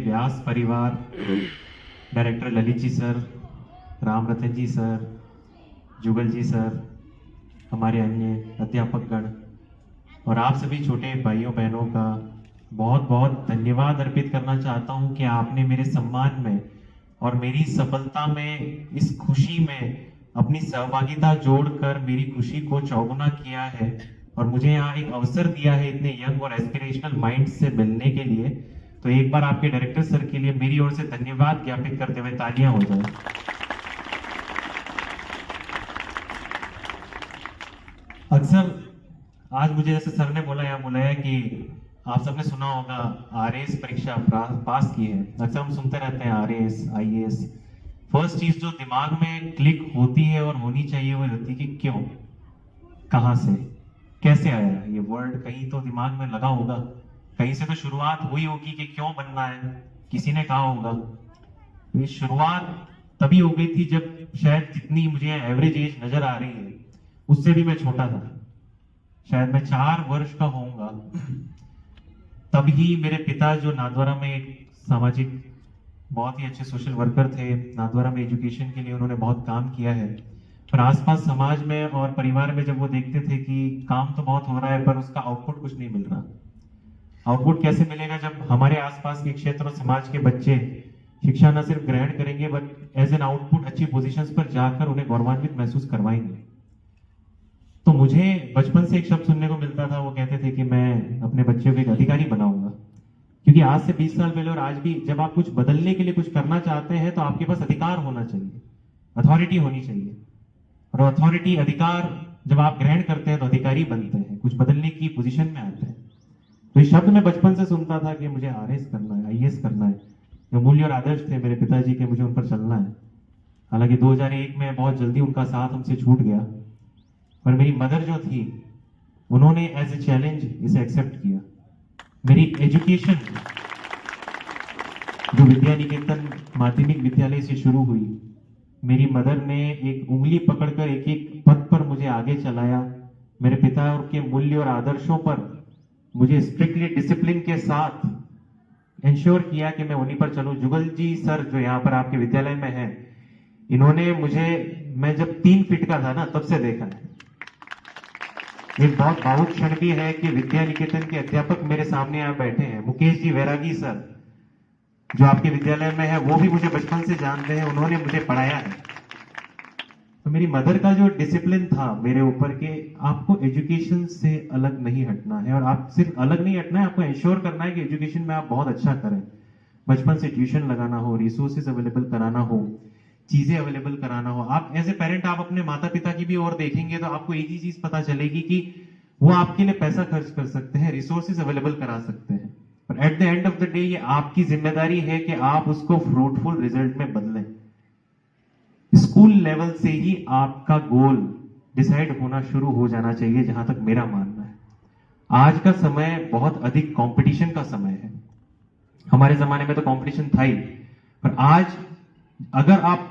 व्यास परिवार, director Lalit ji sir, Ram रतन जी sir, जुगल जी sir, हमारे अन्य अध्यापकगण और आप सभी छोटे भाइयों बहनों का बहुत बहुत धन्यवाद अर्पित करना चाहता हूं कि आपने मेरे सम्मान में और मेरी सफलता में, इस खुशी में अपनी सहभागिता जोड़कर मेरी खुशी को चौगुना किया है और मुझे यहाँ एक अवसर दिया है इतने यंग और एस्पिरेशनल माइंड से मिलने के लिए। तो एक बार आपके डायरेक्टर सर के लिए मेरी ओर से धन्यवाद ज्ञापित करते हुए तालियां हो जाए। अक्सर आज मुझे जैसे सर ने बोला यहाँ बुलाया कि आप सबने सुना होगा आरएएस परीक्षा पास की है। अक्सर हम सुनते रहते हैं आरएएस आईएएस। फर्स्ट चीज जो दिमाग में क्लिक होती है और होनी चाहिए वो होती है कि क्यों, कहां से, कैसे आया ये वर्ड। कहीं तो दिमाग में लगा होगा, कहीं से तो शुरुआत हुई होगी कि क्यों बनना है, किसी ने कहा होगा। ये शुरुआत तभी हो गई थी जब शायद जितनी मुझे एवरेज एज नजर आ रही है उससे भी मैं छोटा था। शायद मैं 4 वर्ष का होऊंगा तभी मेरे पिता, जो नाथद्वारा में एक सामाजिक बहुत ही अच्छे सोशल वर्कर थे, नाथद्वारा में एजुकेशन के लिए उन्होंने बहुत काम किया है, पर आसपास समाज में और परिवार में जब वो देखते थे कि काम तो बहुत हो रहा है पर उसका आउटपुट कुछ नहीं मिल रहा। आउटपुट कैसे मिलेगा जब हमारे आसपास के क्षेत्र और समाज के बच्चे शिक्षा न सिर्फ ग्रहण करेंगे बट एज एन आउटपुट अच्छी पोजीशंस पर जाकर उन्हें गौरवान्वित महसूस करवाएंगे। तो मुझे बचपन से एक शब्द सुनने को मिलता था, वो कहते थे कि मैं अपने बच्चे को एक अधिकारी बनाऊंगा। क्योंकि आज से 20 साल पहले और आज भी जब आप कुछ बदलने के लिए कुछ करना चाहते हैं तो आपके पास अधिकार होना चाहिए, अथॉरिटी होनी चाहिए। और अथॉरिटी, अधिकार जब आप ग्रहण करते हैं तो अधिकारी बनते हैं, कुछ बदलने की पोजीशन में आते हैं। तो ये शब्द मैं बचपन से सुनता था कि मुझे आरएएस करना है, आईएएस करना है। जो मूल्य और आदर्श थे मेरे पिताजी के, मुझे उन पर चलना है। हालांकि 2001 में बहुत जल्दी उनका साथ हमसे छूट गया, पर मेरी मदर जो थी उन्होंने एज ए चैलेंज इसे एक्सेप्ट किया। मेरी एजुकेशन जो विद्या निकेतन माध्यमिक विद्यालय से शुरू हुई, मेरी मदर ने एक उंगली पकड़कर एक एक पद पर मुझे आगे चलाया। मेरे पिता और के मूल्य और आदर्शों पर मुझे स्ट्रिक्टली डिसिप्लिन के साथ इंश्योर किया कि मैं उन्हीं पर चलूं। जुगल जी सर जो यहाँ पर आपके विद्यालय में हैं, इन्होंने मुझे, मैं जब 3 फीट का था ना तब से देखा है। एक बहुत भावुक क्षण भी है कि विद्या निकेतन के अध्यापक मेरे सामने यहाँ बैठे हैं। मुकेश जी वैरागी सर जो आपके विद्यालय में है, वो भी मुझे बचपन से जानते हैं, उन्होंने मुझे पढ़ाया है। तो मेरी मदर का जो डिसिप्लिन था मेरे ऊपर के आपको एजुकेशन से अलग नहीं हटना है, और आप सिर्फ अलग नहीं हटना है, आपको इंश्योर करना है कि एजुकेशन में आप बहुत अच्छा करें। बचपन से ट्यूशन लगाना हो, रिसोर्सेज अवेलेबल कराना हो, चीजें अवेलेबल कराना हो। आप एज ए पेरेंट आप अपने माता पिता की भी ओर देखेंगे तो आपको एक ही चीज पता चलेगी कि वो आपके लिए पैसा खर्च कर सकते हैं, रिसोर्सेज अवेलेबल करा सकते हैं, पर at the end of the day ये आपकी जिम्मेदारी है कि आप उसको फ्रूटफुल रिजल्ट में बदलें। स्कूल लेवल से ही आपका गोल डिसाइड होना शुरू हो जाना चाहिए, जहां तक मेरा मानना है। आज का समय बहुत अधिक कंपटीशन का समय है। हमारे जमाने में तो कंपटीशन था ही, पर आज अगर आप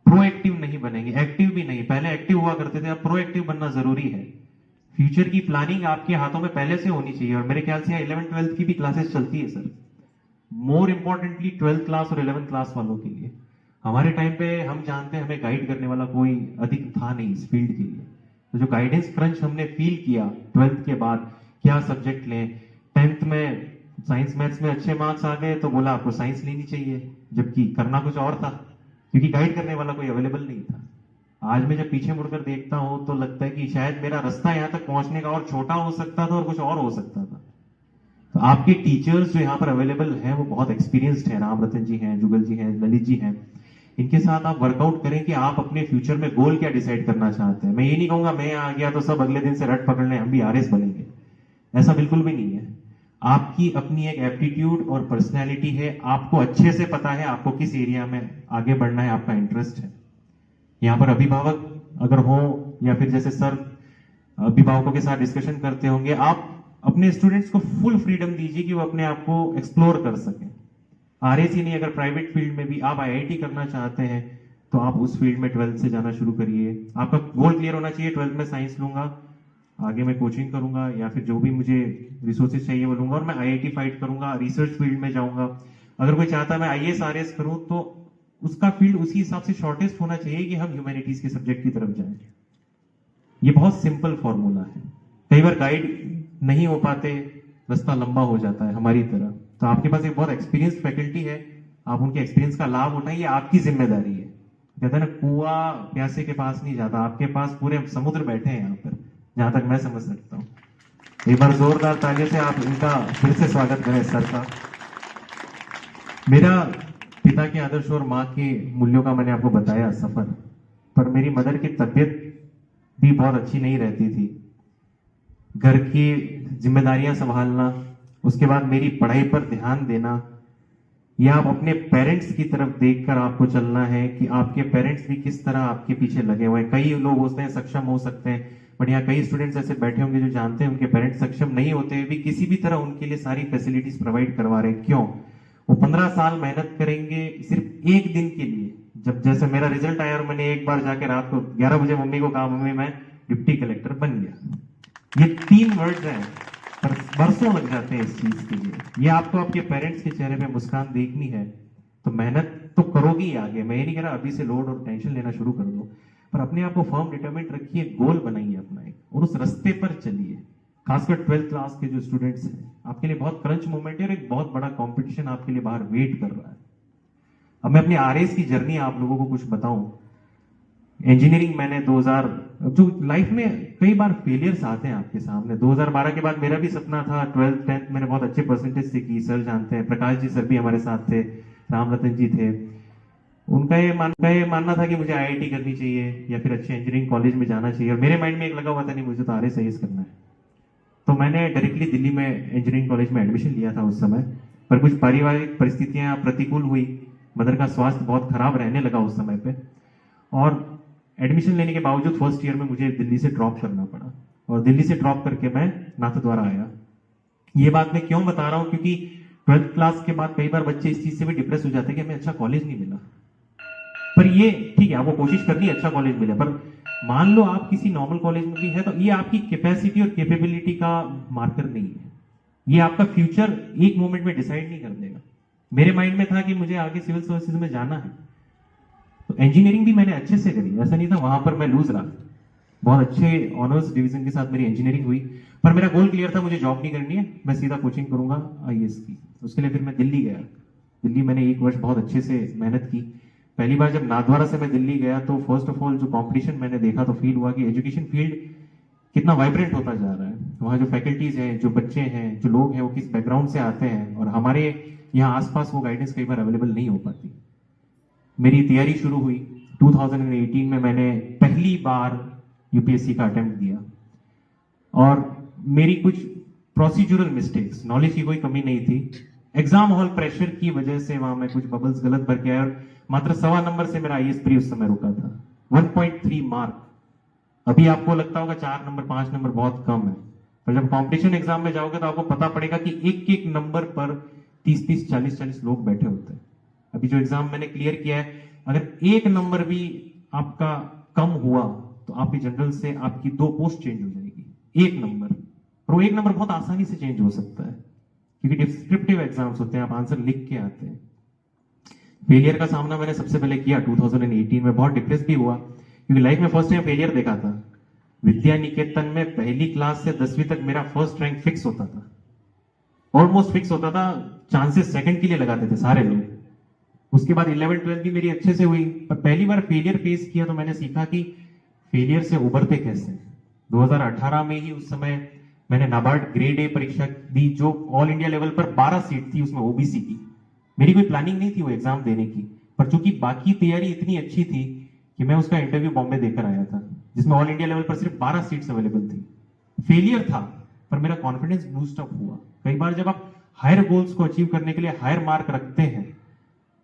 प्रोएक्टिव नहीं बनेंगे, एक्टिव भी नहीं, पहले एक्टिव हुआ करते थे, अब प्रोएक्टिव बनना जरूरी है। फ्यूचर की प्लानिंग आपके हाथों में पहले से होनी चाहिए, और मेरे ख्याल से 11th 12th की भी क्लासेस चलती है sir. More importantly 12th class और 11th क्लास वालों के लिए। हमारे टाइम पे हम जानते हैं हमें गाइड करने वाला कोई अधिक था नहीं इस फील्ड के लिए। तो जो गाइडेंस क्रंच हमने फील किया 12th के बाद, क्या सब्जेक्ट लें। 10th में साइंस मैथ्स में अच्छे मार्क्स आ गए तो बोला आपको साइंस लेनी चाहिए, जबकि करना कुछ और था, क्योंकि गाइड करने वाला कोई अवेलेबल नहीं था। आज मैं जब पीछे मुड़कर देखता हूं तो लगता है कि शायद मेरा रास्ता यहां तक पहुंचने का और छोटा हो सकता था और कुछ और हो सकता था। तो आपके टीचर्स जो यहाँ पर अवेलेबल हैं वो बहुत एक्सपीरियंस्ड हैं, राम रतन जी हैं, जुगल जी हैं, ललित जी हैं। इनके साथ आप वर्कआउट करें कि आप अपने फ्यूचर में गोल क्या डिसाइड करना चाहते हैं। मैं ये नहीं कहूंगा मैं आ गया तो सब अगले दिन से रट पकड़ लें हम भी आरएस बनेंगे, ऐसा बिल्कुल भी नहीं है। आपकी अपनी एक एप्टीट्यूड और पर्सनैलिटी है, आपको अच्छे से पता है आपको किस एरिया में आगे बढ़ना है, आपका इंटरेस्ट है। यहाँ पर अभिभावक अगर हो या फिर जैसे सर अभिभावकों के साथ डिस्कशन करते होंगे, आप अपने स्टूडेंट्स को फुल फ्रीडम दीजिए कि वो अपने आप को एक्सप्लोर कर सकें। आरएस ही नहीं, अगर प्राइवेट फील्ड में भी आप आईआईटी करना चाहते हैं तो आप उस फील्ड में 12th से जाना शुरू करिए। आपका गोल क्लियर होना चाहिए, 12th में साइंस लूंगा, आगे मैं कोचिंग करूंगा या फिर जो भी मुझे रिसोर्सेज चाहिए वो लूंगा, और मैं आईआईटी फाइट करूंगा, रिसर्च फील्ड में जाऊंगा। अगर कोई चाहता है मैं आईएएस आरएएस करूं तो उसका फील्ड उसी हिसाब से शॉर्टेस्ट होना चाहिए कि हम ह्यूमैनिटीज के सब्जेक्ट की तरफ जाएं। ये बहुत सिंपल फॉर्मूला है। कई बार गाइड नहीं हो पाते, रास्ता लंबा हो जाता है हमारी तरह। तो आपके पास एक बहुत एक्सपीरियंस फैकल्टी है, आप उनके एक्सपीरियंस का लाभ उठाइए, आपकी जिम्मेदारी है। कहते हैं ना, कुआं प्यासे के पास नहीं जाता, आपके पास पूरे समुद्र बैठे हैं यहाँ पर, जहां तक मैं समझ सकता हूँ। एक बार जोरदार तालियों से आप इनका फिर से स्वागत करें सर का। मेरा पिता के आदर्श और माँ के मूल्यों का मैंने आपको बताया सफर, पर मेरी मदर की तबीयत भी बहुत अच्छी नहीं रहती थी। घर की जिम्मेदारियां संभालना, उसके बाद मेरी पढ़ाई पर ध्यान देना, या आप अपने पेरेंट्स की तरफ देखकर आपको चलना है कि आपके पेरेंट्स भी किस तरह आपके पीछे लगे हुए हैं। कई लोग होते हैं सक्षम हो सकते हैं, बट यहाँ कई स्टूडेंट्स ऐसे बैठे होंगे जो जानते हैं उनके पेरेंट्स सक्षम नहीं होते भी किसी भी तरह उनके लिए सारी फैसिलिटीज प्रोवाइड करवा रहे हैं। क्यों? वो 15 साल मेहनत करेंगे सिर्फ एक दिन के लिए। जब जैसे मेरा रिजल्ट आया और मैंने एक बार जाके रात को 11 बजे मम्मी को कहा, मम्मी मैं डिप्टी कलेक्टर बन गया। ये 3 वर्ड्स हैं, पर बरसों लग जाते हैं इस चीज के लिए। ये आपको आपके पेरेंट्स के चेहरे पे मुस्कान देखनी है तो मेहनत तो करोगी ही आगे। मैं ये नहीं कह रहा अभी से लोड और टेंशन लेना शुरू कर दो, पर अपने आप को फर्म डिटरमिनेट रखिए, गोल बनाइए अपना एक, और उस रास्ते पर चलिए। खासकर 12th क्लास के जो स्टूडेंट्स हैं, आपके लिए बहुत क्रंच मोमेंट है और एक बहुत बड़ा कंपटीशन आपके लिए बाहर वेट कर रहा है। अब मैं अपनी आरएस की जर्नी आप लोगों को कुछ बताऊं। इंजीनियरिंग मैंने 2000, जो लाइफ में कई बार फेलियर्स आते हैं आपके सामने। 2012 के बाद मेरा भी सपना था, 12th 10th मैंने बहुत अच्छे परसेंटेज से की। सर जानते हैं, प्रकाश जी सर भी हमारे साथ थे, राम रतन जी थे। उनका ये मानना था कि मुझे आईआईटी करनी चाहिए या फिर अच्छे इंजीनियरिंग कॉलेज में जाना चाहिए, और मेरे माइंड में एक लगा हुआ था नहीं मुझे तो आरएस करना है। तो मैंने डायरेक्टली दिल्ली में इंजीनियरिंग कॉलेज में एडमिशन लिया था उस समय, पर कुछ पारिवारिक परिस्थितियां प्रतिकूल हुई। मदर का स्वास्थ्य बहुत खराब रहने लगा उस समय पे, और एडमिशन लेने के बावजूद फर्स्ट ईयर में मुझे दिल्ली से ड्रॉप करना पड़ा, और दिल्ली से ड्रॉप करके मैं नाथद्वारा आया। ये बात मैं क्यों बता रहा हूं, क्योंकि 12th क्लास के बाद कई बार बच्चे इस चीज से भी डिप्रेस हो जाते हैं कि हमें अच्छा कॉलेज नहीं मिला। पर ये ठीक है, आपको कोशिश करनी है अच्छा कॉलेज मिले, पर मान लो आप किसी नॉर्मल कॉलेज में भी है तो ये आपकी कैपेसिटी और कैपेबिलिटी का मार्कर नहीं है। ये आपका फ्यूचर एक मोमेंट में डिसाइड नहीं कर देगा। मेरे माइंड में था कि मुझे आगे सिविल सर्विसेज में जाना है, तो इंजीनियरिंग भी मैंने अच्छे से करी, ऐसा नहीं था वहां पर मैं लूज रहा। बहुत अच्छे ऑनर्स डिवीजन के साथ मेरी इंजीनियरिंग हुई, पर मेरा गोल क्लियर था, मुझे जॉब नहीं करनी है, मैं सीधा कोचिंग करूंगा आईएएस की। उसके लिए फिर मैं दिल्ली गया। दिल्ली मैंने 1 वर्ष बहुत अच्छे से मेहनत की। पहली बार जब नाथद्वारा से मैं दिल्ली गया तो फर्स्ट ऑफ ऑल जो कंपटीशन मैंने देखा तो फील हुआ कि एजुकेशन फील्ड कितना वाइब्रेंट होता जा रहा है। वहाँ जो फैकल्टीज हैं, जो बच्चे हैं, जो लोग हैं, वो किस बैकग्राउंड से आते हैं, और हमारे यहाँ आसपास वो गाइडेंस कई बार अवेलेबल नहीं हो पाती। मेरी तैयारी शुरू हुई 2018 में। मैंने पहली बार यूपीएससी का अटेम्प्ट दिया, और मेरी कुछ प्रोसीजरल मिस्टेक्स, नॉलेज की कोई कमी नहीं थी, एग्जाम हॉल प्रेशर की वजह से वहां मैं कुछ बबल्स गलत भर के आया, और मात्र 1.25 नंबर से मेरा आईएएस प्री उस समय रुका था। 1.3 मार्क। अभी आपको लगता होगा 4 नंबर 5 नंबर बहुत कम है, पर जब कंपटीशन एग्जाम में जाओगे तो आपको पता पड़ेगा कि एक एक नंबर पर 30-30 40-40 लोग बैठे होते हैं। अभी जो एग्जाम मैंने क्लियर किया है, अगर 1 नंबर भी आपका कम हुआ तो आपकी जनरल से आपकी 2 पोस्ट चेंज हो जाएगी। 1 नंबर, और वो 1 नंबर बहुत आसानी से चेंज हो सकता है, क्योंकि डिस्क्रिप्टिव एग्जाम्स होते हैं, आप आंसर लिख के आते हैं। फेलियर का सामना मैंने सबसे पहले किया 2018 में। बहुत डिप्रेस भी हुआ, क्योंकि लाइफ में फर्स्ट टाइम फेलियर देखा था। विद्या निकेतन में पहली क्लास से 10वीं तक मेरा फर्स्ट रैंक फिक्स होता था, ऑलमोस्ट फिक्स होता था, चांसेस सेकंड के लिए लगाते थे सारे लोग। उसके बाद 11th 12th भी मेरी अच्छे से हुई, पर पहली बार फेलियर फेस किया तो मैंने सीखा कि फेलियर से उबरते कैसे। 2018 में ही उस समय मैंने नाबार्ड ग्रेड ए परीक्षा दी, जो ऑल इंडिया लेवल पर 12 सीट थी, उसमें ओबीसी की। मेरी कोई प्लानिंग नहीं थी वो एग्जाम देने की, पर चूंकि बाकी तैयारी इतनी अच्छी थी कि मैं उसका इंटरव्यू बॉम्बे देकर आया था, जिसमें ऑल इंडिया लेवल पर सिर्फ 12 सीट्स अवेलेबल थी। फेलियर था, पर मेरा कॉन्फिडेंस बूस्ट अप हुआ। कई बार जब आप हायर गोल्स को अचीव करने के लिए हायर मार्क रखते हैं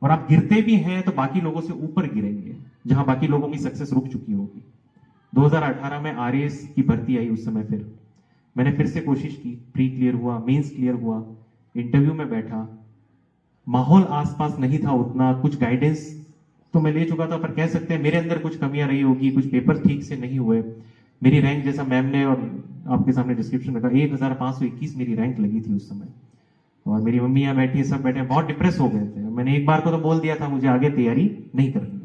और आप गिरते भी हैं तो बाकी लोगों से ऊपर गिरेंगे, जहां बाकी लोगों की सक्सेस रुक चुकी होगी। 2018 में आरएएस की भर्ती आई, उस समय फिर मैंने फिर से कोशिश की, प्री क्लियर हुआ, मेंस क्लियर हुआ, इंटरव्यू में बैठा। माहौल आसपास नहीं था उतना, कुछ गाइडेंस तो मैं ले चुका था, पर कह सकते हैं मेरे अंदर कुछ कमियां रही होगी, कुछ पेपर ठीक से नहीं हुए। मेरी रैंक, जैसा मैम ने और आपके सामने डिस्क्रिप्शन रखा, 1521 मेरी रैंक लगी थी उस समय। और मेरी मम्मी यहाँ बैठी है, सब बैठे, बहुत डिप्रेस हो गए थे। मैंने एक बार को तो बोल दिया था मुझे आगे तैयारी नहीं करनी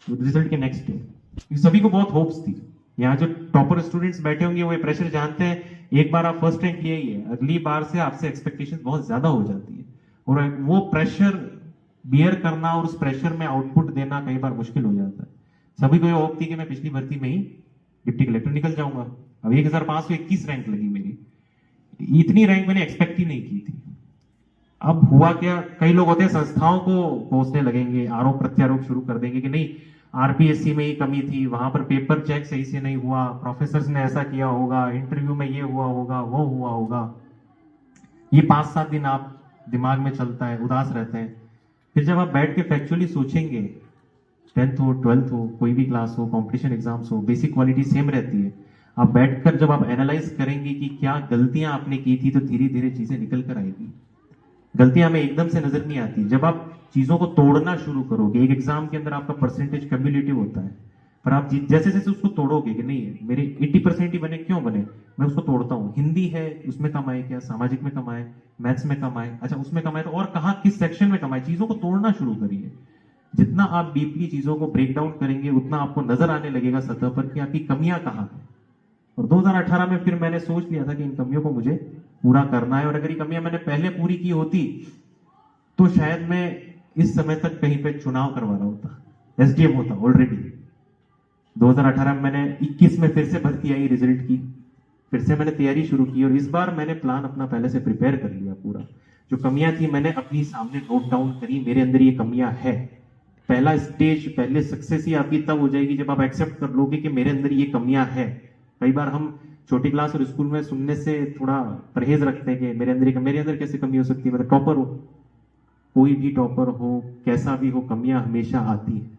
है रिजल्ट के नेक्स्ट डे। सभी को बहुत होप्स थी। यहाँ जो टॉपर स्टूडेंट्स बैठे होंगे वो ये प्रेशर जानते हैं, एक बार आप फर्स्ट रैंक लिए ही है, अगली बार से आपसे एक्सपेक्टेशन बहुत ज्यादा हो जाती है, और वो प्रेशर बियर करना और उस प्रेशर में आउटपुट देना कई बार मुश्किल हो जाता है। सभी को ये होप थी कि मैं पिछली भर्ती में ही डिप्टी कलेक्टर निकल जाऊंगा। अब 1521 रैंक लगी मेरी, इतनी रैंक मैंने एक्सपेक्ट ही नहीं की थी। अब हुआ क्या, कई लोग होते हैं संस्थाओं को कोसने लगेंगे, आरोप प्रत्यारोप शुरू कर देंगे कि नहीं आरपीएससी में ही कमी थी, वहां पर पेपर चेक सही से नहीं हुआ, प्रोफेसर ने ऐसा किया होगा, इंटरव्यू में ये हुआ होगा, वो हुआ होगा। ये 5-7 दिन आप दिमाग में चलता है, उदास रहते हैं। फिर जब आप बैठ के फैक्चुअली सोचेंगे, 10th हो 12th हो कोई भी क्लास हो, कंपटीशन एग्जाम्स हो, बेसिक क्वालिटी सेम रहती है। आप बैठकर जब आप एनालाइज करेंगे कि क्या गलतियां आपने की थी, तो धीरे धीरे चीजें निकल कर आएगी। गलतियां हमें एकदम से नजर नहीं आती। जब आप चीजों को तोड़ना शुरू करोगे, एक एग्जाम के अंदर आपका परसेंटेज क्यूमुलेटिव होता है, पर आप जैसे जैसे उसको तोड़ोगे कि नहीं मेरे 80% ही बने, क्यों बने, मैं उसको तोड़ता हूँ। हिंदी है उसमें कम आए क्या, सामाजिक में कम आए, मैथ्स में कम आए, अच्छा उसमें कम आए तो और कहाँ किस सेक्शन में कम आए, चीजों को तोड़ना शुरू करिए। जितना आप डीपली चीजों को ब्रेक डाउन करेंगे उतना आपको नजर आने लगेगा सतह पर कि आपकी कमियां कहाँ हैं। और 2018 में फिर मैंने सोच लिया था कि इन कमियों को मुझे पूरा करना है, और अगर ये कमियां मैंने पहले पूरी की होती तो शायद मैं इस समय तक कहीं पे चुनाव करवा रहा होता, एसडीएम होता ऑलरेडी। 2018 में मैंने 21 में फिर से भर्ती आई रिजल्ट की, फिर से मैंने तैयारी शुरू की, और इस बार मैंने प्लान अपना पहले से प्रिपेयर कर लिया पूरा। जो कमियां थी मैंने अपनी सामने नोट डाउन करी, मेरे अंदर ये कमियां है। पहला स्टेज, पहले सक्सेस ही आपकी तब हो जाएगी जब आप एक्सेप्ट कर लोगे कि मेरे अंदर ये कमियां है। कई बार हम छोटी क्लास और स्कूल में सुनने से थोड़ा परहेज रखते हैं कि मेरे अंदर कैसे कमी हो सकती है, मैं टॉपर हूं। कोई भी टॉपर हो, कैसा भी हो, कमियां हमेशा आती है।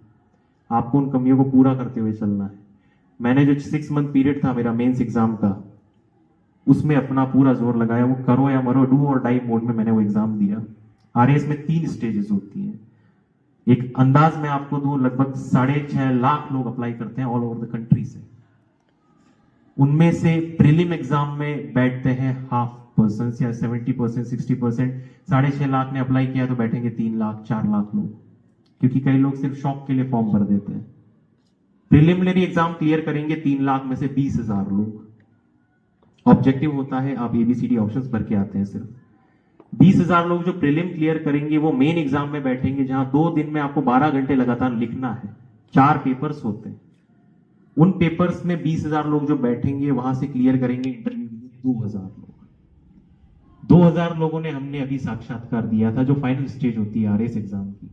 आपको उन कमियों को पूरा करते हुए चलना है। मैंने जो 6 मंथ पीरियड था मेरा मेंस एग्जाम का, उसमें अपना पूरा जोर लगाया। वो करो या मरो, डू और डाई मोड में मैंने वो एग्जाम दिया। आरएएस में 3 स्टेजेस होती हैं। एक अंदाज में आपको दूं, लगभग 6.5 लाख लोग अप्लाई करते हैं ऑल ओवर द कंट्री से। उनमें से प्रीलिम एग्जाम में बैठते हैं 0.5% या 70%, 60%। 6.5 लाख ने अप्लाई किया तो बैठेंगे 3 लाख 4 लाख लोग, क्योंकि कई लोग सिर्फ शौक के लिए फॉर्म भर देते हैं। प्रिलिमिनरी एग्जाम क्लियर करेंगे 3 लाख में से 20,000 लोग। ऑब्जेक्टिव होता है आप एबीसीडी ऑप्शंस भर के आते हैं सिर्फ। 20,000 लोग जो प्रीलिम क्लियर करेंगे वो मेन एग्जाम में बैठेंगे, जहां 2 दिन में आपको 12 घंटे लगातार लिखना है। 4 पेपर्स होते हैं। उन पेपर्स में 20,000 लोग जो बैठेंगे वहां से क्लियर करेंगे इंटरव्यू के लिए 2,000 लोग। 2,000 लोगों ने हमने अभी साक्षात्कार दिया था, जो फाइनल स्टेज होती है आरएस एग्जाम की।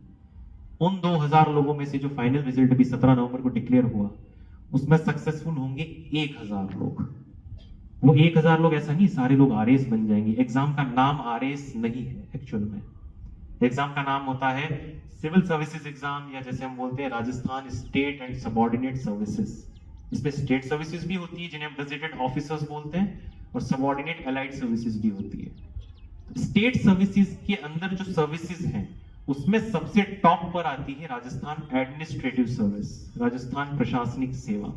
उन 2,000 लोगों में से जो फाइनल रिजल्ट अभी 17 नवंबर को डिक्लेयर हुआ, उसमें सक्सेसफुल होंगे 1,000 लोग। वो 1,000 लोग ऐसा नहीं सारे लोग आरएस बन जाएंगे। एग्जाम का नाम आरएस नहीं है एक्चुअल में। एग्जाम का नाम होता है सिविल सर्विसेज एग्जाम, या जैसे हम बोलते हैं Rajasthan state and subordinate services. इसमें स्टेट सर्विसेज भी होती है जिन्हें हम गजेटेड ऑफिसर्स बोलते हैं, और सबऑर्डिनेट अलाइड सर्विसेज भी होती है। स्टेट सर्विसेज के अंदर जो सर्विसेज हैं उसमें सबसे टॉप पर आती है राजस्थान एडमिनिस्ट्रेटिव सर्विस, राजस्थान प्रशासनिक सेवा।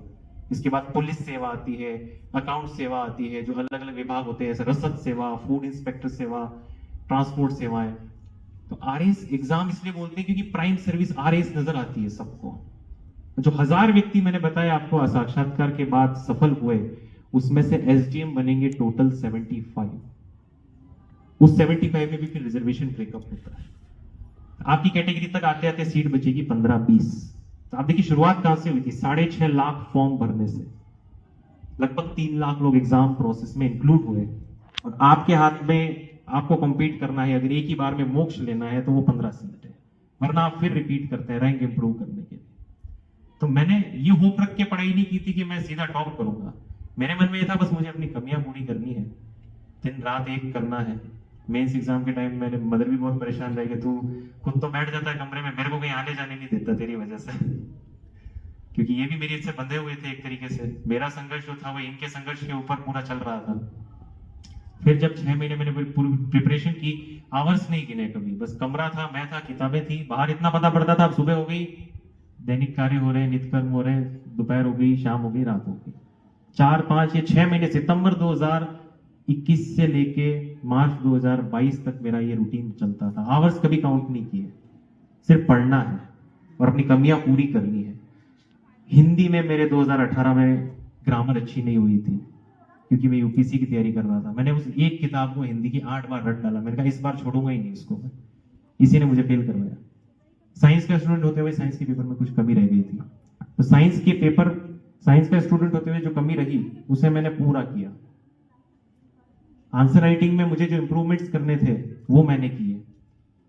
इसके बाद पुलिस सेवा आती है, अकाउंट सेवा आती है, जो अलग अलग विभाग होते हैं जैसे रसद सेवा, फूड इंस्पेक्टर सेवा, ट्रांसपोर्ट सेवाएं। तो आरएस एग्जाम इसलिए बोलते हैं क्योंकि प्राइम सर्विस आरएस नजर आती है सबको। जो 1000 व्यक्ति मैंने बताया आपको साक्षात्कार के बाद सफल हुए, उसमें से एसडीएम बनेंगे टोटल 75। उस 75 में भी फिर रिजर्वेशन ब्रेकअप होता है। आपकी कैटेगरी तक आते आते सीट बचेगी 15-20। तो आप देखिए शुरुआत कहां से हुई थी, 6.5 लाख फॉर्म भरने से। लगभग 3 लाख लोग एग्जाम प्रोसेस में इंक्लूड हुए, और आपके हाथ में आपको कम्पीट करना है। अगर एक ही बार में मोक्ष लेना है तो वो 15 सीट है, वरना आप फिर रिपीट करते हैं रैंक इंप्रूव करने के लिए। तो मैंने ये होप रख के पढ़ाई नहीं की थी कि मैं सीधा टॉप करूंगा। मेरे मन में ये था बस मुझे अपनी कमियां पूरी करनी है, दिन रात एक करना है। मेंस एग्जाम के टाइम मेरे मदर भी बहुत परेशान रह गए, तू खुद तो बैठ जाता है कमरे में, मेरे को कहीं आने जाने नहीं देता तेरी वजह से। क्योंकि ये भी मेरी इससे बंधे हुए थे एक तरीके से। मेरा संघर्ष जो था वो इनके संघर्ष के ऊपर पूरा चल रहा था। फिर जब 6 महीने मैंने पूरी प्रिपरेशन की, आवर्स नहीं गिने कभी, बस कमरा था, मैं था, किताबें थी, बाहर इतना पता पड़ता था। अब सुबह हो गई, दैनिक कार्य हो रहे, नित्य कर्म हो रहे, दोपहर हो गई, शाम हो गई, रात हो गई। 4, 5 या 6 महीने सितंबर 2021 से लेके मार्च 2022 तक मेरा ये रूटीन चलता था। आवर्स कभी काउंट नहीं किए, सिर्फ पढ़ना है और अपनी कमियां पूरी करनी है। हिंदी में मेरे 2018 में ग्रामर अच्छी नहीं हुई थी क्योंकि मैं यूपीसी की तैयारी कर रहा था। मैंने उस एक किताब को हिंदी की 8 बार रट डाला। मैंने कहा इस बार छोड़ूंगा ही नहीं इसको मैं। इसी ने मुझे फेल करवाया। साइंस का स्टूडेंट होते हुए साइंस के पेपर में कुछ कमी रह गई थी, तो साइंस का स्टूडेंट होते हुए जो कमी रही उसे मैंने पूरा किया। आंसर राइटिंग में मुझे जो इंप्रूवमेंट्स करने थे वो मैंने किए।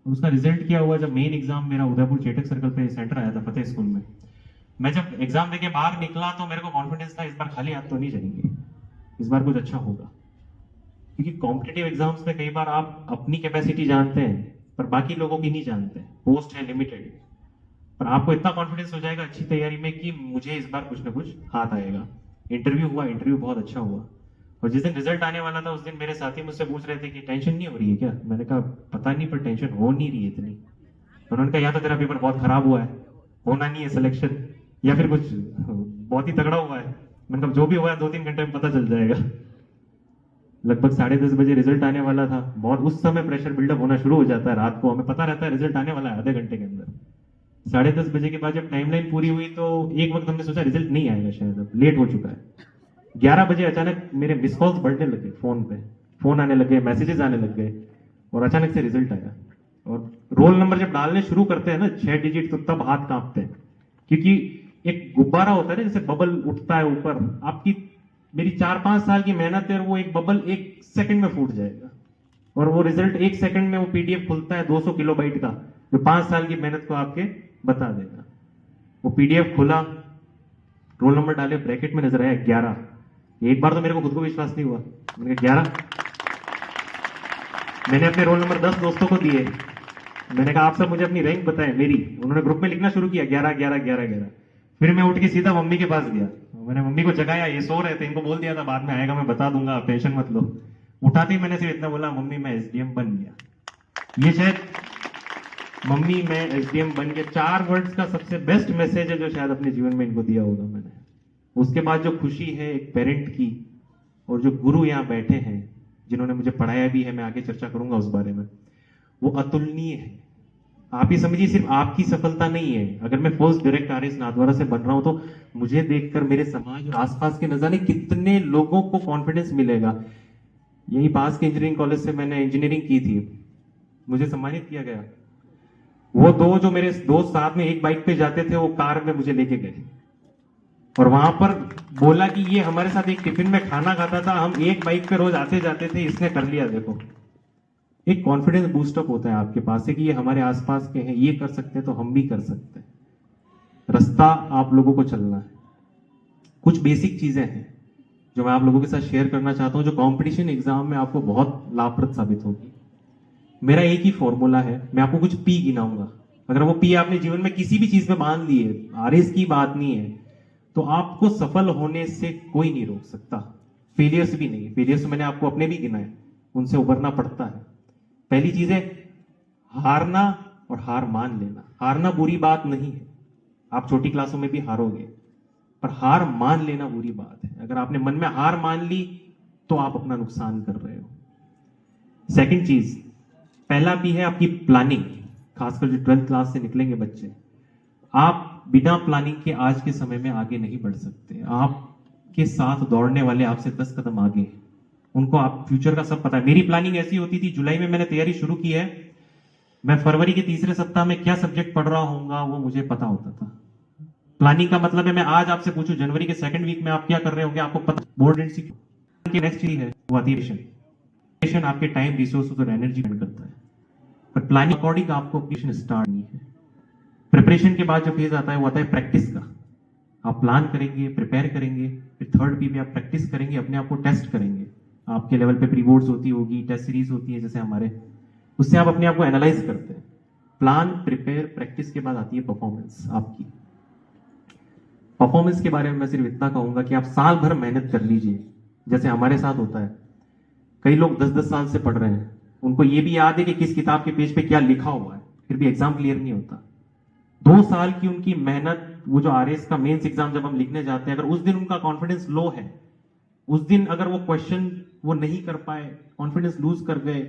उसका रिजल्ट क्या हुआ, जब मेन एग्जाम मेरा उदयपुर चेटक सर्कल पे सेंटर आया था फतेह स्कूल में, मैं जब एग्जाम देके बाहर निकला तो मेरे को कॉन्फिडेंस था इस बार खाली हाथ तो नहीं जाएंगे, इस बार कुछ अच्छा होगा। क्योंकि कॉम्पिटिटिव एग्जाम्स में कई बार आप अपनी कैपेसिटी जानते हैं पर बाकी लोगों की नहीं जानते, पोस्ट है लिमिटेड, पर आपको इतना कॉन्फिडेंस हो जाएगा अच्छी तैयारी में कि मुझे इस बार कुछ ना कुछ हाथ आएगा। इंटरव्यू हुआ, इंटरव्यू बहुत अच्छा हुआ, और जिस दिन रिजल्ट आने वाला था उस दिन मेरे साथी मुझसे पूछ रहे थे कि टेंशन नहीं हो रही है क्या। मैंने कहा पता नहीं, पर टेंशन हो नहीं रही है इतनी। तो उन्होंने कहा या तो तेरा पेपर बहुत खराब हुआ है, होना नहीं है सिलेक्शन, या फिर कुछ बहुत ही तगड़ा हुआ है। मैंने कहा जो भी हुआ है 2-3 घंटे में पता चल जाएगा। लगभग 10:30 बजे रिजल्ट आने वाला था। बहुत उस समय प्रेशर बिल्डअप होना शुरू हो जाता है। रात को हमें पता रहता है रिजल्ट आने वाला है आधे घंटे के अंदर। 10:30 बजे के बाद जब टाइमलाइन पूरी हुई तो एक वक्त हमने सोचा रिजल्ट नहीं आएगा, शायद अब लेट हो चुका है। 11 बजे अचानक मेरे मिस कॉल्स बढ़ने लगे, फोन पे फोन आने लगे, मैसेजेस आने लग गए, और अचानक से रिजल्ट आया। और रोल नंबर जब डालने शुरू करते हैं ना 6 डिजिट, तो तब हाथ कांपते हैं, क्योंकि एक गुब्बारा होता है ना जैसे बबल उठता है ऊपर। आपकी मेरी 4-5 साल की मेहनत है और वो एक बबल 1 सेकंड में फूट जाएगा, और वो रिजल्ट 1 सेकंड में वो पीडीएफ खुलता है 200 किलोबाइट का, जो 5 साल की मेहनत को आपके बता देगा। वो पीडीएफ खुला, रोल नंबर डाले, ब्रैकेट में नजर आया 11। एक बार तो मेरे को खुद को विश्वास नहीं हुआ। मैंने कहा 11। मैंने अपने रोल नंबर 10 दोस्तों को दिए। मैंने कहा आप सब मुझे अपनी रैंक बताएं मेरी। उन्होंने ग्रुप में लिखना शुरू किया 11 11 11 11। फिर मैं उठ के सीधा मम्मी के पास गया। मैंने मम्मी को जगाया, ये सो रहे थे, इनको बोल दिया था बाद में आएगा मैं बता दूंगा, आप टेंशन मत लो। उठाते ही मैंने सिर्फ इतना बोला, मम्मी मैं एसडीएम बन गया। ये शायद मम्मी मैं एसडीएम बन गया 4 वर्ड्स का सबसे बेस्ट मैसेज है जो शायद अपने जीवन में इनको दिया होगा मैंने। उसके बाद जो खुशी है एक पेरेंट की, और जो गुरु यहाँ बैठे हैं जिन्होंने मुझे पढ़ाया भी है, मैं आगे चर्चा करूंगा उस बारे में, वो अतुलनीय है। आप ही समझिए सिर्फ आपकी सफलता नहीं है। अगर मैं फर्स्ट डायरेक्ट आरएस नाथद्वारा से बन रहा हूं तो मुझे देखकर मेरे समाज और आसपास के न जाने कितने लोगों को कॉन्फिडेंस मिलेगा। यही पास के इंजीनियरिंग कॉलेज से मैंने इंजीनियरिंग की थी, मुझे सम्मानित किया गया। वो दो जो मेरे दोस्त साथ में एक बाइक पे जाते थे वो कार में मुझे लेके गए, और वहां पर बोला कि ये हमारे साथ एक टिफिन में खाना खाता था, हम एक बाइक पे रोज आते जाते थे, इसने कर लिया। देखो एक कॉन्फिडेंस बूस्टअप होता है आपके पास से कि ये हमारे आसपास के हैं, ये कर सकते हैं तो हम भी कर सकते हैं। रास्ता आप लोगों को चलना है। कुछ बेसिक चीजें हैं जो मैं आप लोगों के साथ शेयर करना चाहता हूं, जो कंपटीशन एग्जाम में आपको बहुत लाभप्रद साबित होगी। मेरा एक ही फॉर्मूला है, मैं आपको कुछ पी गिनाऊंगा। अगर वो पी आपने जीवन में किसी भी चीज में बांध लिए, आरएस की बात नहीं है, तो आपको सफल होने से कोई नहीं रोक सकता। फेलियर्स भी नहीं। फेलियर्स मैंने आपको अपने भी गिनाए, उनसे उभरना पड़ता है। पहली चीज है हारना और हार मान लेना। हारना बुरी बात नहीं है, आप छोटी क्लासों में भी हारोगे, पर हार मान लेना बुरी बात है। अगर आपने मन में हार मान ली तो आप अपना नुकसान कर रहे हो। सेकंड चीज, पहला भी है आपकी प्लानिंग। खासकर जो 12th क्लास से निकलेंगे बच्चे, आप बिना प्लानिंग के आज के समय में आगे नहीं बढ़ सकते। आपके साथ दौड़ने वाले आपसे 10 कदम आगे हैं, उनको आप फ्यूचर का सब पता है। मेरी प्लानिंग ऐसी होती थी, जुलाई में मैंने तैयारी शुरू की है, मैं फरवरी के तीसरे सप्ताह में क्या सब्जेक्ट पढ़ रहा हूंगा वो मुझे पता होता था। प्लानिंग का मतलब है मैं आज आपसे पूछूं जनवरी के 2nd वीक में आप क्या कर रहे होंगे, आपको पता। बोर्ड एंड की नेक्स्ट चीज है वो आती है आपके टाइम, रिसोर्सेज और एनर्जी स्पेंड करता है, पर प्लानिंग अकॉर्डिंग आपको स्टार्ट नहीं है। प्रिपरेशन के बाद जो फेज आता है वो आता है प्रैक्टिस का। आप प्लान करेंगे, प्रिपेयर करेंगे, फिर 3rd पी में आप प्रैक्टिस करेंगे, अपने आप को टेस्ट करेंगे। आपके लेवल पे प्री बोर्ड्स होती होगी, टेस्ट सीरीज होती है जैसे हमारे, उससे आप अपने आप को एनालाइज करते हैं। प्लान, प्रिपेयर, प्रैक्टिस के बाद आती है परफॉर्मेंस आपकी। परफॉर्मेंस के बारे में मैं सिर्फ इतना कहूंगा कि आप साल भर मेहनत कर लीजिए, जैसे हमारे साथ होता है। कई लोग 10-10 साल से पढ़ रहे हैं, उनको ये भी याद है कि किस किताब के पेज पे क्या लिखा हुआ है, फिर भी एग्जाम क्लियर नहीं होता। 2 साल की उनकी मेहनत, वो जो आरएस का मेंस एग्जाम जब हम लिखने जाते हैं, अगर उस दिन उनका कॉन्फिडेंस लो है, उस दिन अगर वो क्वेश्चन वो नहीं कर पाए, कॉन्फिडेंस लूज कर गए,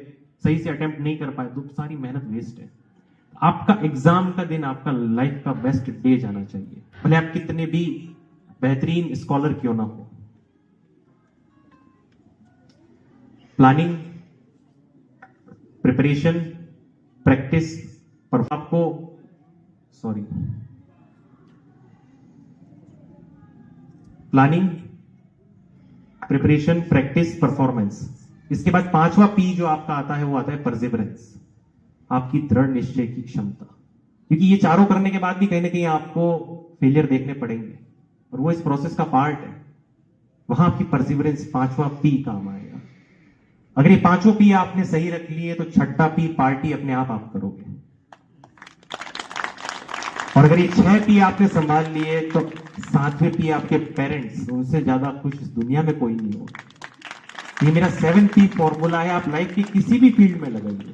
सही से अटेम्प्ट नहीं कर पाए, तो सारी मेहनत वेस्ट है। आपका एग्जाम का दिन आपका लाइफ का बेस्ट डे जाना चाहिए, भले आप कितने भी बेहतरीन स्कॉलर क्यों ना हो। प्लानिंग, प्रिपरेशन, प्रैक्टिस, पर आपको प्लानिंग, प्रिपरेशन, प्रैक्टिस, परफॉर्मेंस। इसके बाद पांचवा पी जो आपका आता है वो आता है परसिवरेंस, आपकी दृढ़ निश्चय की क्षमता। क्योंकि ये चारों करने के बाद भी कहीं ना कहीं आपको फेलियर देखने पड़ेंगे और वो इस प्रोसेस का पार्ट है। वहां आपकी परसिवरेंस, पांचवा पी काम आएगा। अगर ये पांचों पी आपने सही रख लिए तो छठा पी पार्टी अपने आप करोगे। और अगर ये 6 पी आपने संभाल लिए तो 7वें पी आपके पेरेंट्स, उनसे ज्यादा खुश इस दुनिया में कोई नहीं होगा। ये मेरा 7 पी फॉर्मूला है, आप लाइफ की किसी भी फील्ड में लगाइए।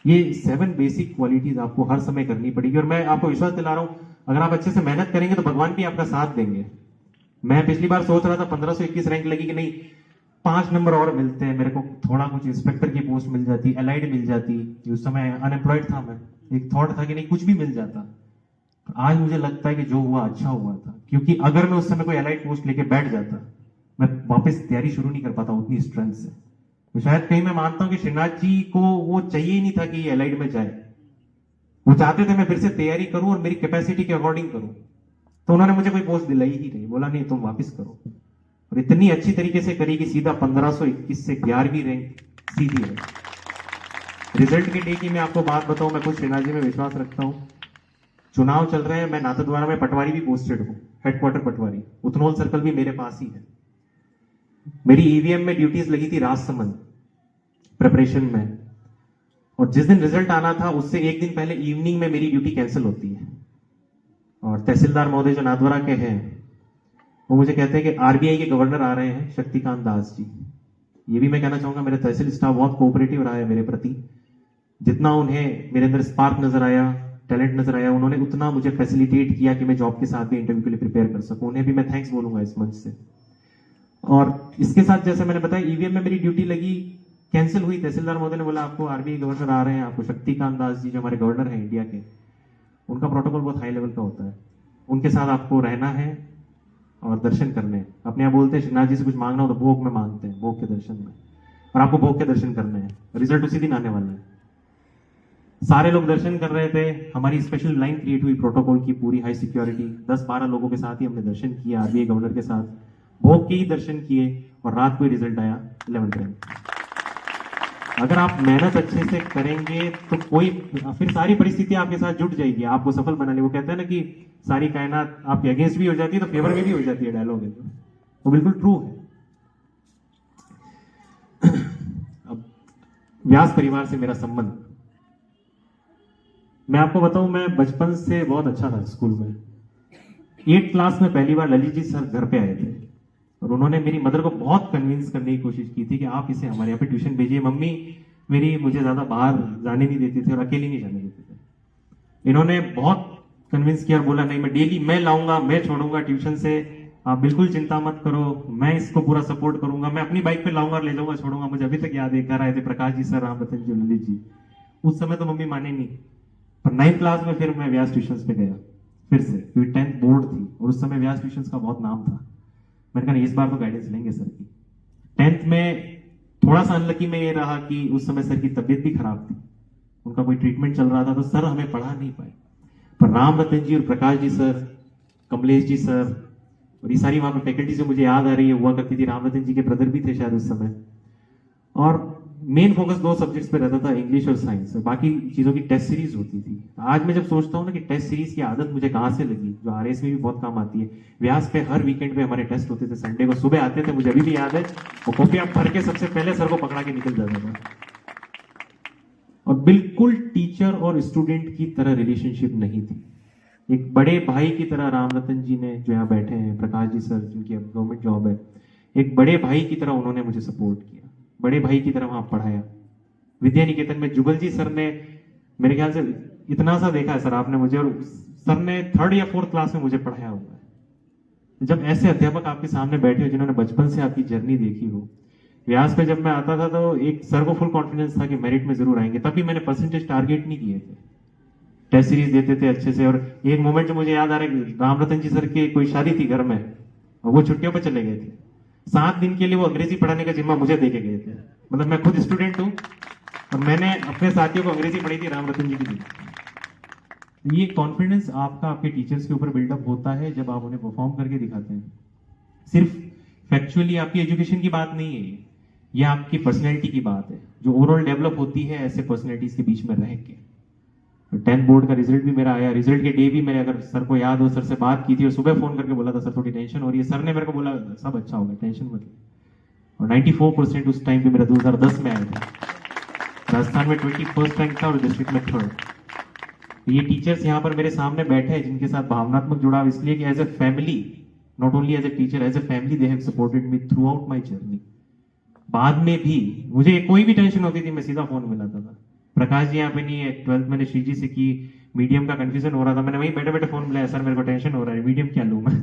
ये 7 बेसिक क्वालिटीज आपको हर समय करनी पड़ेगी। और मैं आपको विश्वास दिला रहा हूं, अगर आप अच्छे से मेहनत करेंगे तो भगवान भी आपका साथ देंगे। मैं पिछली बार सोच रहा था 1521 रैंक लगी कि नहीं 5 नंबर और मिलते हैं, मेरे को थोड़ा कुछ इंस्पेक्टर की पोस्ट मिल जाती, एलाइड मिल जाती। उस समय अनएम्प्लॉयड था मैं, एक थॉट था कि नहीं कुछ भी मिल जाता। आज मुझे लगता है कि जो हुआ अच्छा हुआ था, क्योंकि अगर मैं उस समय कोई एलाइड पोस्ट लेके बैठ जाता, मैं वापस तैयारी शुरू नहीं कर पाता उतनी स्ट्रेंथ से। तो शायद कहीं मैं मानता हूं कि श्रीनाथ जी को वो चाहिए ही नहीं था कि एलाइड में जाए। वो चाहते थे मैं फिर से तैयारी करूं और मेरी कैपेसिटी के अकॉर्डिंग करूं। तो उन्होंने मुझे कोई पोस्ट दिलाई ही नहीं, बोला नहीं तुम वापस करो। और इतनी अच्छी तरीके से करी कि सीधा 1521 से 11वीं रैंक सीधी है। रिजल्ट के डे की मैं आपको बात बताऊं, मैं खुद श्रीनाथ जी में विश्वास रखता हूं। चुनाव चल रहे हैं, मैं नाथद्वारा में पटवारी भी पोस्टेड हूं, हेडक्वार्टर पटवारी, उतनोल सर्कल भी मेरे पास ही है। मेरी ईवीएम में ड्यूटीज लगी थी राजसमंद प्रिपरेशन में, और जिस दिन रिजल्ट आना था उससे एक दिन पहले इवनिंग में मेरी ड्यूटी कैंसिल होती है। और तहसीलदार महोदय जो नाथद्वारा के हैं वो मुझे कहते हैं कि आरबीआई के गवर्नर आ रहे हैं शक्तिकांत दास जी। ये भी मैं कहना चाहूंगा मेरे तहसील स्टाफ बहुत कोऑपरेटिव रहा है मेरे प्रति। जितना उन्हें मेरे अंदर स्पार्क नजर आया, टैलेंट नजर आया, उन्होंने उतना मुझे फैसिलिटेट किया कि मैं जॉब के साथ भी इंटरव्यू के लिए प्रिपेयर कर सकूं। उन्हें भी मैं थैंक्स बोलूंगा इस मंच से। और इसके साथ जैसे मैंने बताया ईवीएम में मेरी ड्यूटी लगी, कैंसिल हुई। तहसीलदार महोदय ने बोला आपको आरबीआई गवर्नर आ रहे हैं, आपको शक्तिकांत दास जी जो हमारे गवर्नर हैं इंडिया के, उनका प्रोटोकॉल बहुत हाई लेवल का होता है, उनके साथ आपको रहना है और दर्शन करने हैं। अपने यहाँ बोलते हैं श्रीनाथ जी से कुछ मांगना हो तो भोग में मांगते हैं, भोग के दर्शन में, और आपको भोग के दर्शन करने हैं। रिजल्ट उसी दिन आने वाला है। सारे लोग दर्शन कर रहे थे, हमारी स्पेशल लाइन क्रिएट हुई प्रोटोकॉल की, पूरी हाई सिक्योरिटी, 10-12 लोगों के साथ ही हमने दर्शन किया, आरबीआई गवर्नर के साथ भोग के ही दर्शन किए, और रात को ही रिजल्ट आया 11th रैंक। अगर आप मेहनत अच्छे से करेंगे तो कोई फिर सारी परिस्थिति आपके साथ जुट जाएगी, आपको सफल बनाने। वो कहते हैं ना कि सारी कायनात आपके अगेंस्ट भी हो जाती है तो फेवर में भी हो जाती है, डायलॉग है वो बिल्कुल ट्रू है। अब व्यास परिवार से मेरा संबंध, मैं आपको बताऊं, मैं बचपन से बहुत अच्छा था स्कूल में। 8th क्लास में पहली बार ललित जी सर घर पे आए थे और उन्होंने मेरी मदर को बहुत कन्विंस करने की कोशिश की थी कि आप इसे हमारे यहाँ पे ट्यूशन भेजिए। मम्मी मेरी मुझे ज्यादा बाहर जाने नहीं देती थी और अकेली नहीं जाने देते थे। इन्होंने बहुत कन्विंस किया और बोला नहीं मैं डेली मैं लाऊंगा, मैं छोड़ूंगा ट्यूशन से, आप बिल्कुल चिंता मत करो, मैं इसको पूरा सपोर्ट करूंगा, मैं अपनी बाइक पे लाऊंगा, ले जाऊंगा, छोड़ूंगा। मुझे अभी तक याद है, घर आए थे प्रकाश जी सर, राम रतन जी, ललित जी। उस समय तो मम्मी माने नहीं, पर 9th क्लास में फिर मैं व्यास ट्यूशन पे गया फिर से, क्योंकि 10th बोर्ड थी और उस समय व्यास ट्यूशन का बहुत नाम था। मैंने कहा इस बार तो गाइडेंस लेंगे सर की। 10th में थोड़ा सा अनलकी में ये रहा कि उस समय सर की तबीयत भी खराब थी, उनका कोई ट्रीटमेंट चल रहा था, तो सर हमें पढ़ा नहीं पाए। पर राम रतन जी और प्रकाश जी सर, कमलेश जी सर, और ये सारी वहां पर फैकल्टी से मुझे याद आ रही है, हुआ करती थी। राम रतन जी के ब्रदर भी थे शायद उस समय। और मेन फोकस 2 सब्जेक्ट्स पे रहता था, इंग्लिश और साइंस, और बाकी चीजों की टेस्ट सीरीज होती थी। आज मैं जब सोचता हूँ ना कि टेस्ट सीरीज की आदत मुझे कहाँ से लगी, जो आरएस में भी बहुत काम आती है। व्यास पे हर वीकेंड पे हमारे टेस्ट होते थे, संडे को सुबह आते थे, मुझे अभी भी याद है, वो कॉपियां भर के सबसे पहले सर को पकड़ा के निकल जाता था। और बिल्कुल टीचर और स्टूडेंट की तरह रिलेशनशिप नहीं थी, एक बड़े भाई की तरह राम रतन जी ने, जो यहाँ बैठे हैं, प्रकाश जी सर जिनकी अब गवर्नमेंट जॉब है, एक बड़े भाई की तरह उन्होंने मुझे सपोर्ट किया, बड़े भाई की तरह वहां पढ़ाया। विद्या निकेतन में जुगल जी सर ने मेरे ख्याल से इतना सा देखा है सर आपने मुझे, और सर ने 3rd या 4th क्लास में मुझे पढ़ाया हुआ है। जब ऐसे अध्यापक आपके सामने बैठे हो जिन्होंने बचपन से आपकी जर्नी देखी हो, व्यास पे जब मैं आता था तो एक सर को फुल कॉन्फिडेंस था कि मेरिट में जरूर आएंगे, तभी मैंने परसेंटेज टारगेट नहीं किए थे। टेस्ट सीरीज देते थे अच्छे से। और एक मोमेंट जो मुझे याद आ रहा है कि राम रतन जी सर की कोई शादी थी घर में, और वो छुट्टियों पर चले गए थे। 7 दिन के लिए वो अंग्रेजी पढ़ाने का जिम्मा मुझे दे के गए थे। मतलब मैं खुद स्टूडेंट हूँ और मैंने अपने साथियों को अंग्रेजी पढ़ी थी राम रतन जी की दी। ये कॉन्फिडेंस आपका आपके टीचर्स के ऊपर बिल्डअप होता है जब आप उन्हें परफॉर्म करके दिखाते हैं। सिर्फ फैक्चुअली आपकी एजुकेशन की बात नहीं है ये आपकी पर्सनैलिटी की बात है, जो ओवरऑल डेवलप होती है ऐसे पर्सनैलिटीज के बीच में रह के। 10 बोर्ड का रिजल्ट भी मेरा आया। रिजल्ट के डे भी मैंने, अगर सर को याद हो, सर से बात की थी और सुबह फोन करके बोला था सर थोड़ी टेंशन हो रही है। सर ने मेरे को बोला सब अच्छा होगा, टेंशन मत लो। और 94% उस टाइम पे मेरा 2010 में आया था। राजस्थान में 21st रैंक था और डिस्ट्रिक्ट में 3rd। ये टीचर्स यहाँ पर मेरे सामने बैठे हैं जिनके साथ भावनात्मक जुड़ाव इसलिए कि as a family, not only as a teacher, as a family they have supported me throughout my journey. बाद में भी मुझे कोई भी टेंशन होती थी मैं सीधा फोन मिलाता था। प्रकाश जी यहाँ पे नहीं है, 12th मैंने श्री जी से की, मीडियम का कंफ्यूजन हो रहा था, मैंने वहीं बैठे बैठे फोन मिलाया, सर मेरे को टेंशन हो रहा है, मीडियम क्या लूं मैं।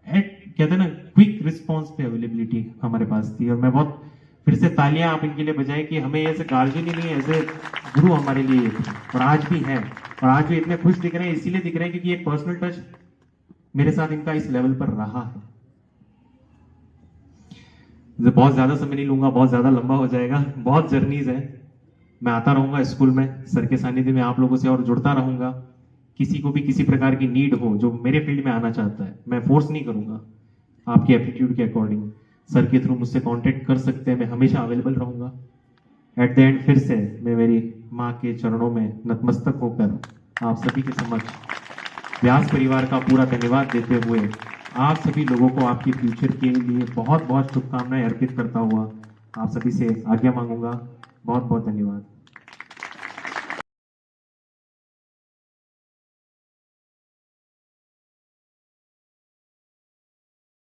कहते हैं ना, क्विक रिस्पॉन्स पे अवेलेबिलिटी हमारे पास थी। और मैं बहुत फिर से तालियां आप इनके लिए बजाएं कि हमें ऐसे गार्जियन ही नहीं, ऐसे गुरु हमारे लिए थे और आज भी है। और आज भी इतने खुश दिख रहे हैं, इसीलिए दिख रहे हैं क्योंकि एक पर्सनल टच मेरे साथ इनका इस लेवल पर रहा है। बहुत ज्यादा समय नहीं लूंगा, बहुत ज्यादा लंबा हो जाएगा, बहुत जर्नीज है। मैं आता रहूंगा स्कूल में, सर के सानिध्य में आप लोगों से और जुड़ता रहूंगा। किसी को भी किसी प्रकार की नीड हो जो मेरे फील्ड में आना चाहता है, मैं फोर्स नहीं करूंगा, आपकी एप्टीट्यूड के अकॉर्डिंग सर के थ्रू मुझसे कांटेक्ट कर सकते हैं, मैं हमेशा अवेलेबल रहूंगा। एट द एंड फिर से मैं मेरी माँ के चरणों में नतमस्तक होकर आप सभी के समक्ष व्यास परिवार का पूरा धन्यवाद देते हुए आप सभी लोगों को आपके फ्यूचर के लिए बहुत बहुत शुभकामनाएं अर्पित करता हुआ आप सभी से आज्ञा मांगूंगा। बहुत बहुत धन्यवाद।